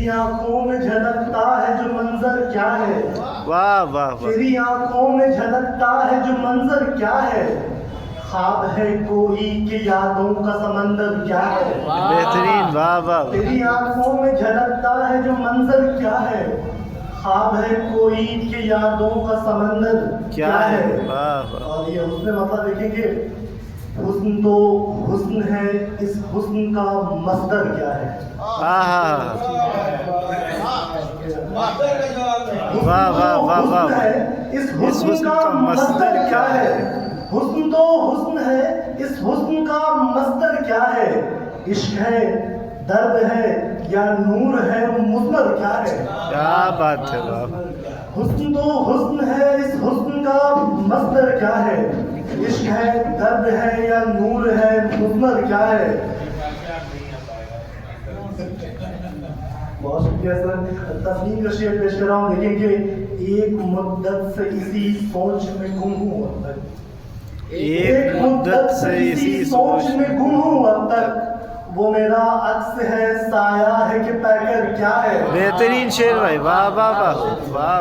تیری آنکھوں میں جھلکتا ہے جو منظر کیا ہے، واہ واہ واہ، تیری آنکھوں میں جھلکتا ہے جو منظر کیا ہے، خواب ہے کوئی کہ یادوں کا سمندر کیا ہے، بہترین، واہ واہ، تیری آنکھوں میں جھلکتا ہے جو منظر کیا ہے، خواب ہے کوئی کہ یادوں کا سمندر کیا ہے۔ واہ واہ، اور یہ حسن مطلب دیکھیں کہ حسن تو حسن ہے، اس حسن کا مصدر کیا ہے۔ واہ واہ واہ واہ حسن واہ، ہے، اس حسن کا مصدر کیا ہے، حسن تو حسن ہے، اس حسن کا مصدر کیا ہے، عشق ہے، درد ہے یا نور ہے، مثمر کیا ہے۔ کیا بات ہے، واہ، حسن تو حسن ہے، اس حسن کا مصدر کیا ہے، عشق ہے، درد ہے یا نور ہے، مثمر کیا ہے۔ بہت شکریہ سر، تسلیم کا شعر پیش کر رہا ہوں۔ دیکھیں کہ ایک مدت سے اسی سوچ میں گم ہوں اب تک، ایک مدت سے اسی سوچ میں گم ہوں اب تک، وہ میرا عکس ہے، سایہ ہے کہ پیکر کیا ہے۔ بہترین شعر بھائی، واہ واہ واہ واہ۔